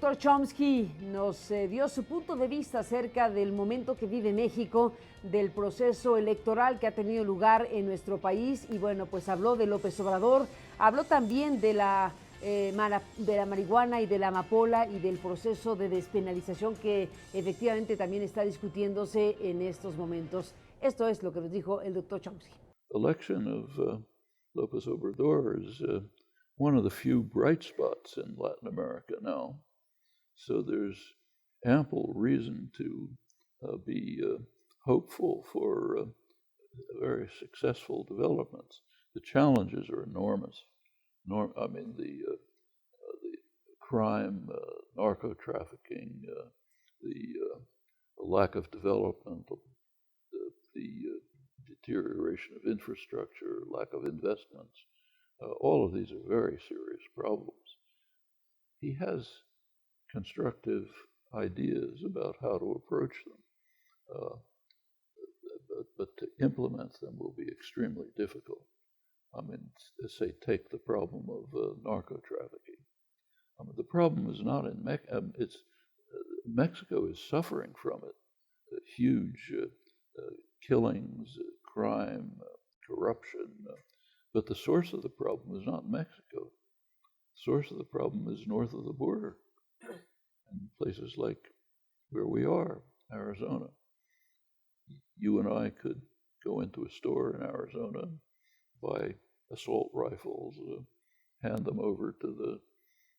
Doctor Chomsky nos dio su punto de vista acerca del momento que vive México, del proceso electoral que ha tenido lugar en nuestro país y bueno, pues habló de López Obrador, habló también de la marihuana y de la amapola y del proceso de despenalización que efectivamente también está discutiéndose en estos momentos. Esto es lo que nos dijo el doctor Chomsky. Election of López Obrador is one of the few bright spots in Latin America now. So there's ample reason to be hopeful for very successful developments. The challenges are enormous. The crime, narco-trafficking, the lack of development, the deterioration of infrastructure, lack of investments. All of these are very serious problems. He has constructive ideas about how to approach them, but to implement them will be extremely difficult. I mean, say, take the problem of narco-trafficking. I mean, the problem is not in Mexico is suffering from it. Huge killings, crime, corruption. But the source of the problem is not Mexico. The source of the problem is north of the border, in places like where we are, Arizona. You and I could go into a store in Arizona, buy assault rifles, hand them over to the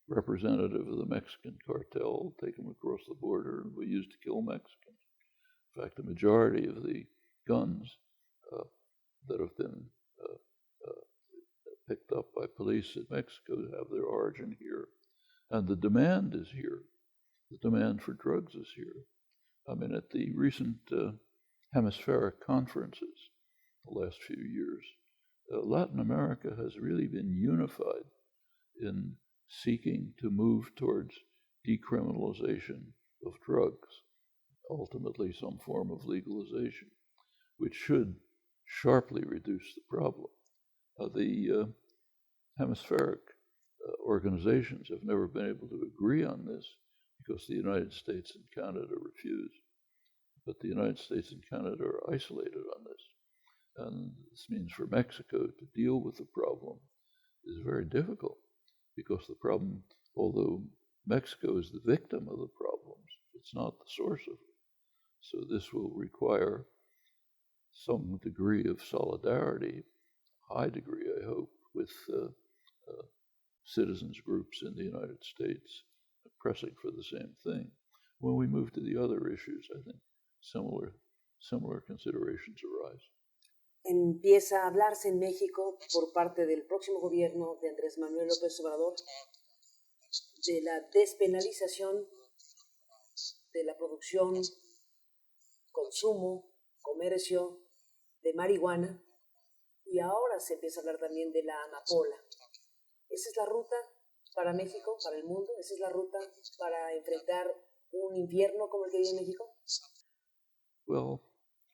representative of the Mexican cartel, take them across the border, and be used to kill Mexicans. In fact, the majority of the guns that have been picked up by police in Mexico have their origin here. And the demand is here. The demand for drugs is here. I mean, at the recent hemispheric conferences the last few years, Latin America has really been unified in seeking to move towards decriminalization of drugs, ultimately some form of legalization, which should sharply reduce the problem. The hemispheric organizations have never been able to agree on this because the United States and Canada refuse. But the United States and Canada are isolated on this. And this means for Mexico to deal with the problem is very difficult because the problem, although Mexico is the victim of the problems, it's not the source of it. So this will require some degree of solidarity, high degree, I hope, with citizens groups in the United States pressing for the same thing. When we move to the other issues, I think similar considerations arise. Empieza a hablarse en México por parte del próximo gobierno de Andrés Manuel López Obrador de la despenalización de la producción, consumo, comercio de marihuana y ahora se empieza a hablar también de la amapola. ¿Esa es la ruta para México, para el mundo? ¿Esa es la ruta para enfrentar un infierno como el que vive en México? Well,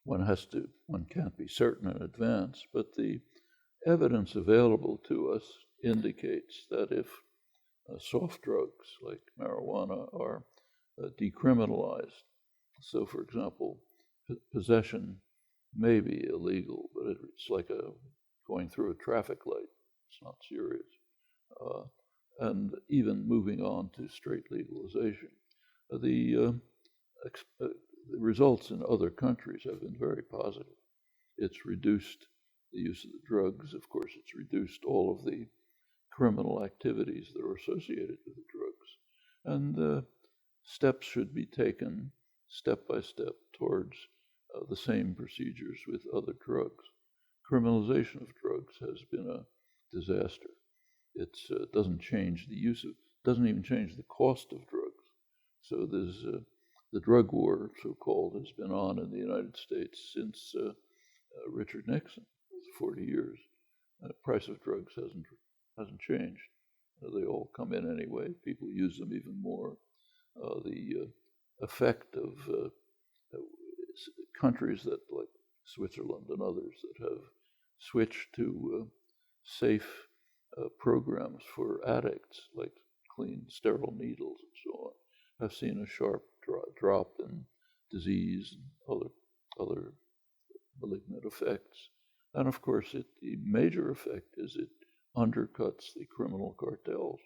one can't be certain in advance, but the evidence available to us indicates that if soft drugs like marijuana are decriminalized, so for example, possession may be illegal, but it's like going through a traffic light. It's not serious. And even moving on to straight legalization. The results in other countries have been very positive. It's reduced the use of the drugs. Of course, it's reduced all of the criminal activities that are associated with the drugs. And steps should be taken step by step towards the same procedures with other drugs. Criminalization of drugs has been a disaster. It doesn't change the doesn't even change the cost of drugs. So there's the drug war, so-called, has been on in the United States since Richard Nixon, 40 years. The price of drugs hasn't changed. They all come in anyway. People use them even more. The effect of countries that, like Switzerland and others, that have switched to safe programs for addicts, like clean, sterile needles and so on, have seen a sharp drop in disease and other malignant effects. And of course, the major effect is it undercuts the criminal cartels,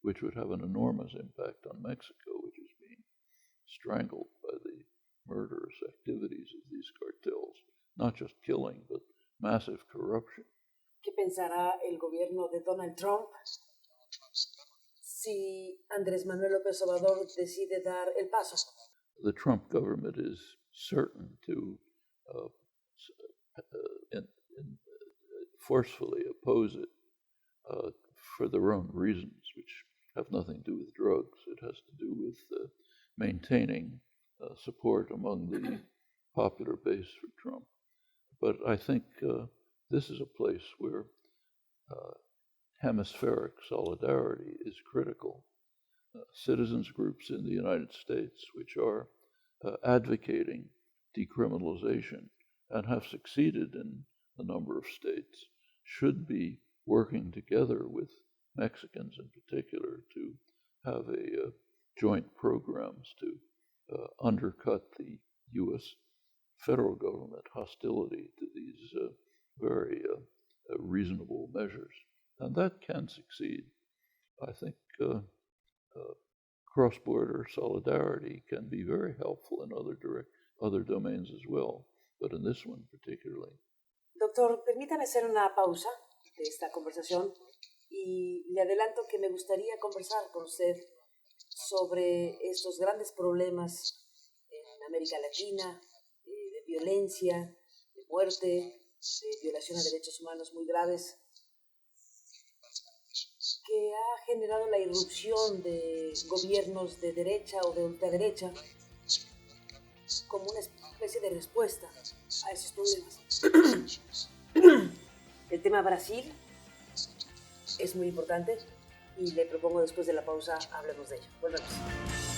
which would have an enormous impact on Mexico, which is being strangled by the murderous activities of these cartels, not just killing, but massive corruption. ¿Qué pensará el gobierno de Donald Trump si Andrés Manuel López Obrador decide dar el paso? The Trump government is certain to forcefully oppose it for their own reasons, which have nothing to do with drugs. It has to do with maintaining support among the popular base for Trump. But I think this is a place where hemispheric solidarity is critical. Citizens groups in the United States which are advocating decriminalization and have succeeded in a number of states should be working together with Mexicans in particular to have joint programs to undercut the U.S. federal government hostility to these very reasonable measures. And that can succeed. I think cross-border solidarity can be very helpful in other domains as well, but in this one particularly. Doctor, permítame hacer una pausa de esta conversación y le adelanto que me gustaría conversar con usted sobre estos grandes problemas en América Latina, de violencia, de muerte, de violación a derechos humanos muy graves, que ha generado la irrupción de gobiernos de derecha o de ultraderecha como una especie de respuesta a esos problemas. El tema Brasil es muy importante y le propongo después de la pausa hablemos de ello. Volvemos.